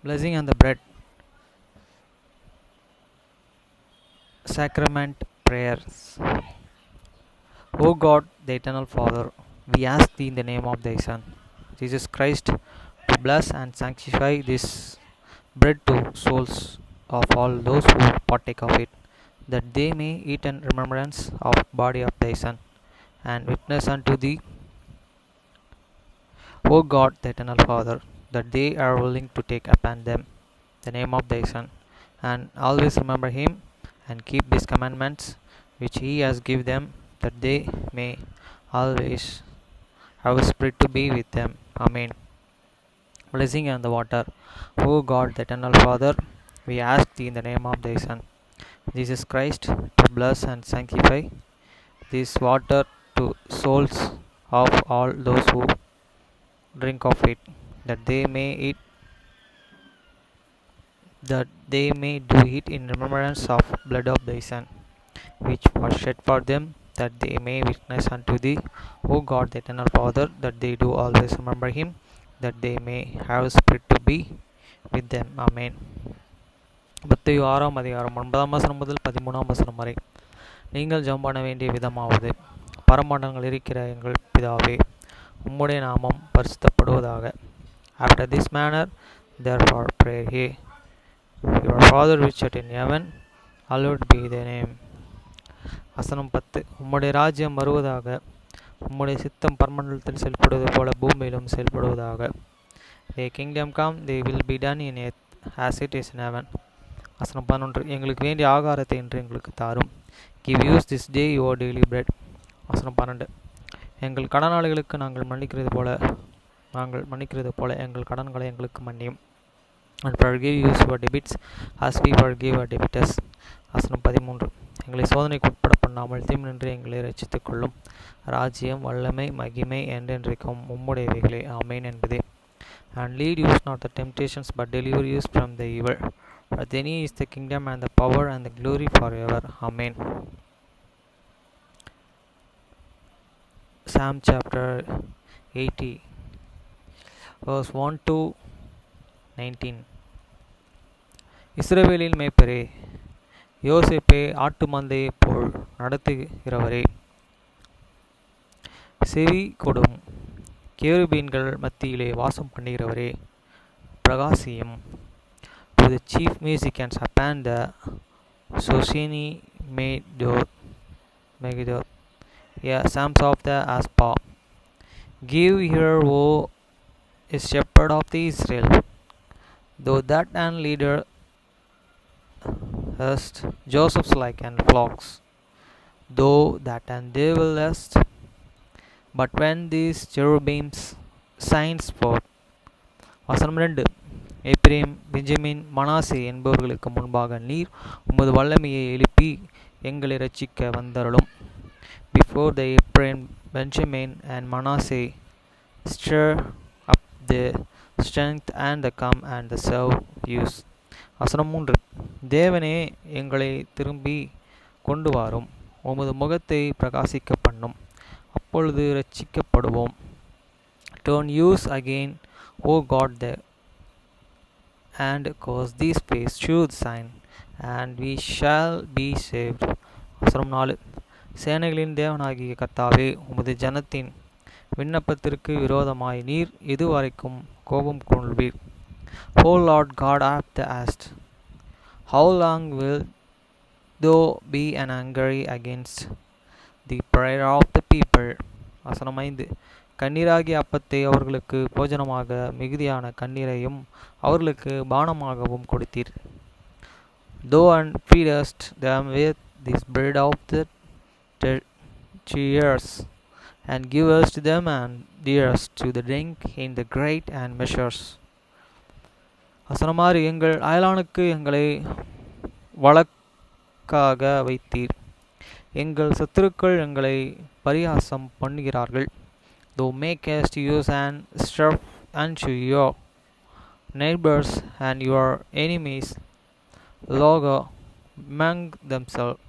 Blessing on the bread. Sacrament prayers. O God, the eternal Father, we ask thee in the name of thy Son, Jesus Christ, to bless and sanctify this bread to souls of all those who partake of it, that they may eat in remembrance of body of thy Son, and witness unto thee, O God, the eternal Father, that they are willing to take upon them the name of thy Son, and always remember him, and keep his commandments which he has given them, that they may always have a spirit to be with them. Amen. Blessing on the water. O God, the eternal Father, we ask thee in the name of thy Son, Jesus Christ, to bless and sanctify this water to souls of all those who drink of it, that they may eat that they may do it in remembrance of blood of thy Son, which was shed for them, that they may witness unto thee, O God, the eternal Father, that they do always remember him, that they may have spirit to be with them. Amen. மத்தேயு 6 அதிகாரம் 9 வசனம் முதல் 13 வசனம் வரை. நீங்கள் ஜெபம் பண்ண வேண்டிய விதமாவது, பரமண்டலங்கள் இருக்கிற எங்கள் பிதாவே, உம்முடைய நாமம் பரிசுத்தப்படுவதாக. After this manner, therefore pray ye, Your Father which art in heaven, hallowed be thy name. வசனம் 10. உம்முடைய ராஜ்யம் வருவதாக, உம்முடைய சித்தம் பரமண்டலத்தில் செயல்படுவது போல பூமியிலும் செயல்படுவதாக. Thy kingdom come, thy will be done in earth as it is in heaven. வசனம் 11. எங்களுக்கு வேண்டிய ஆகாரத்தை இன்று எங்களுக்கு தாரும். Give us this day your daily bread. வசனம் 12. எங்கள் கடனாளிகளுக்கு நாங்கள் மன்னிக்கிறது போல எங்கள் கடன்களை எங்களுக்கு மன்னியும். And forgive us your debits as we forgive our debtors. வசனம் 13. எங்களை சோதனைக்கு உட்பட பண்ணாமல் தீமினின்று எங்களை ரட்சித்துக் கொள்ளும். ராஜ்யம், வல்லமை, மகிமை என்றென்றைக்கும் உம்முடையவைகளே. ஆமென் என்பதே. And lead us not the temptations, but deliver us from the evil. For thine is the kingdom and the power and the glory forever. Amen. Psalm chapter 80, verse 1 to 19. இஸ்ரவேலின் மேய்ப்பரே, யோசேப்பை ஆட்டு மந்தையைப் போல் நடத்துகிறவரே, செவி கொடும். கேருபீன்கள் மத்தியிலே வாசம் பண்ணுகிறவரே, பிரகாசியும். To the chief musicians upon the Soshini Megiddo, psalms of the Aspa. Give ear, O shepherd of the Israel, though that and leader hast Joseph's like and flocks, though that and they will lust. But when these cherubims shines forth. வசனம் 2. Ephrem, Benjamin, Manasseh என்பவர்களுக்கு முன்பாக நீர் உமது வல்லமையை எழுப்பி எங்களை ரட்சிக்க வந்தருளும். Before the Ephraim, Benjamin and Manasseh, stir up the strength and the come and the serve use. வசனம் 3. தேவனே, எங்களை திரும்பி கொண்டு வாரும், உமது முகத்தை பிரகாசிக்க பண்ணும், அப்பொழுது ரட்சிக்கப்படுவோம். Turn use again, O God, and cause these face show the sign, and we shall be saved. வசனம் 4. சேனைகளின் தேவனாகிய கர்த்தாவே, உமது ஜனத்தின் விண்ணப்பத்திற்கு விரோதமாய் நீர் எதுவரைக்கும் கோபம் கொள்வீர்? O Lord God of the host, how long will thou be angry against the prayer of the people? வசனம் 5. கண்ணீராகிய அப்பத்தை அவர்களுக்கு போஜனமாக, மிகுதியான கண்ணீரையும் அவர்களுக்கு பானமாகவும் கொடுத்தீர். Thou and feedest them with this bread of the tears, and givest them and dearest to the drink in the great and measures. வசனம் 6. எங்கள் அயலானுக்கு எங்களை வழக்காக வைத்தீர், எங்கள் சத்துருக்கள் எங்களை பரியாசம் பண்ணுகிறார்கள். Thou makest use and strife unto your neighbors, and your enemies log among themselves.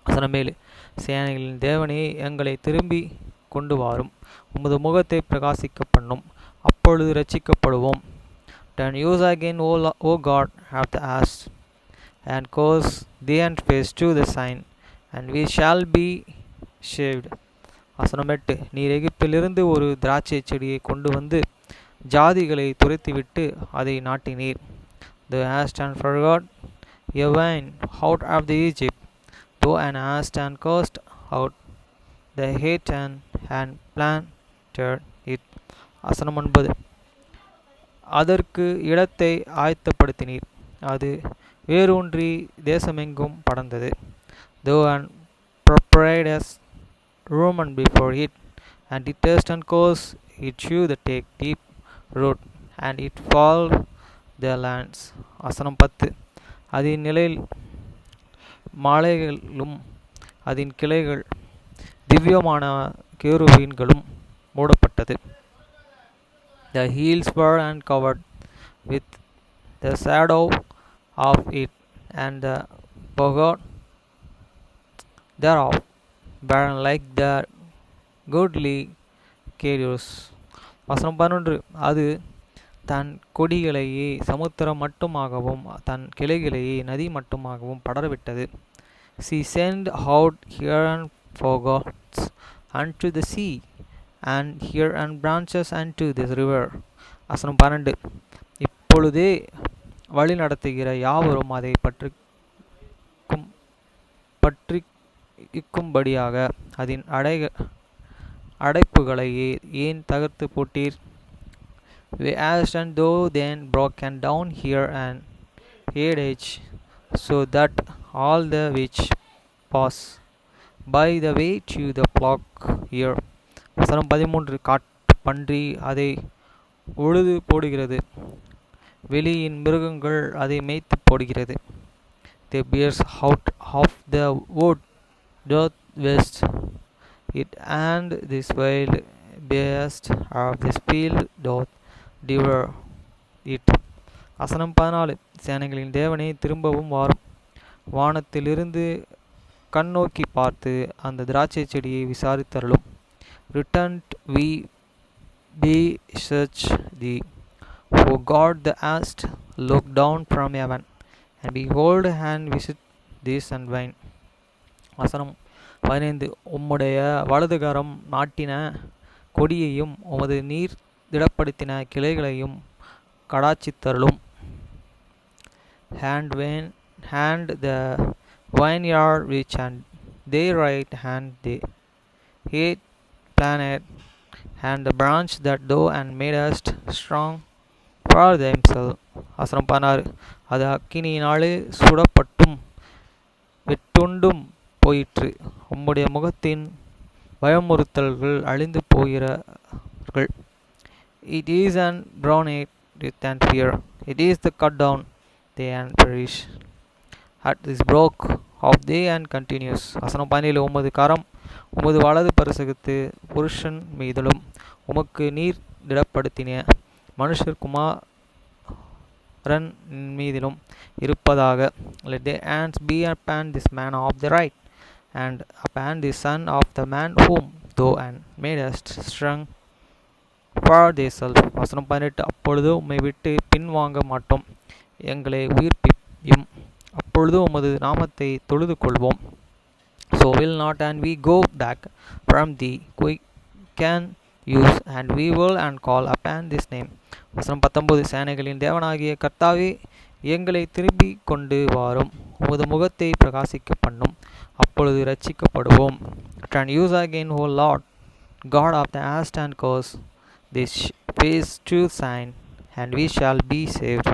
வசனம் 7. சேனைகளின் தேவனே, எங்களை திரும்பி கொண்டு வாரும், உமது முகத்தை பிரகாசிக்க பண்ணும், அப்பொழுது ரட்சிக்கப்படுவோம். Turn use again, O God of the asked, and cause thee and face to the sign, and we shall be saved. வசனம் 8. நீர் எகிப்திலிருந்து ஒரு திராட்சை செடியை கொண்டு வந்து ஜாதிகளை துரத்திவிட்டு அதை நாட்டினீர். Thou hast and forgot a vine out of the Egypt, though an hast and cast out the Haytan and planted it. வசனம் 9. அதற்கு இடத்தை ஆயத்தப்படுத்தினீர், அது வேரூன்றி தேசமெங்கும் படர்ந்தது. Thou and preparedst rumen before it, and it test and cause it chew the take deep root, and it fall the lands. வசனம் 10. அதன் நிலையில் மாலைகளும் அதன் கிளைகள் திவ்யமான கேருபீன்களும் மூடப்பட்டது. The hills were uncovered with the shadow of it, and the bogot thereof barren like the goodly cedars. வசனம் 11. அது தன் கொடிகளையே சமுத்திரம் மட்டுமாகவும் தன் கிளைகளையே நதி மட்டுமாகவும் படரவிட்டது. She sent out here and forgots unto the sea, and here and branches unto this river. வசனம் 12. இப்பொழுதே வழி நடத்துகிற யாவரும் அதை பற்றிக்கும்படியாக அதன் அடைப்புகளையே ஏன் தகர்த்து போட்டீர்? We asked, and thou then broken down here and edge, so that all the which pass by the way to the flock here. வசனம் 13. காட்டு பன்றி அதை உழுது போடுகிறது, வெளியின் மிருகங்கள் அதை மேய்த்து போடுகிறது. The bears out of the wood doth waste it, and this wild beast of this field doth devour it. வசனம் 14. சேனைகளின் தேவனே திரும்பவும் வாரும், வானத்திலிருந்து கண்ணோக்கி பார்த்து அந்த திராட்சை செடியை விசாரித்தருளும். Return we beseech thee, O God the hast, look down from heaven, and behold and visit this and vine. வசனம் 15. உம்முடைய வலதுகரம் நாட்டின கொடியையும் உமது நீர் திடப்படுத்தின கிளைகளையும் கடாட்சித்தருளும். hand the vineyard which and their right hand they hate planted, and the branch that thou and madest strong for themselves. வசனம் 16. அது அக்கினியினாலே சுடப்பட்டும் வெட்டுண்டும் போயிற்று, உம்முடைய முகத்தின் பயமுறுத்தல்கள் அழிந்து போகிறார்கள். It is an brown with and fear, it is the cut down they and perish. At this broke of they and continues. வசனம் 17. உமது கரம் உமது வலது பரிசகத்து புருஷன் மீதிலும் உமக்கு நீர் திடப்படுத்தின மனுஷர் குமாரன் மீதிலும் இருப்பதாக. Let their hands be upon this man of the right, and upon the son of the man whom thou and madest strong for thyself. வசனம் 18. அப்பொழுது உம்மை விட்டு பின்வாங்க மாட்டோம், எங்களை உயிர்ப்பியும், அப்பொழுது உமது நாமத்தை தொழுது கொள்வோம். So will not and we go back from thee, quick can use, and we will and call upon this name. வசனம் 19. சேனைகளின் தேவனாகிய கர்த்தாவே, எங்களை திரும்பி கொண்டு வாரும், உமது முகத்தை பிரகாசிக்க பண்ணும், அப்பொழுது ரட்சிக்கப்படுவோம். Turn use again, O Lord, God of the hast and cause this face to sign, and we shall be saved.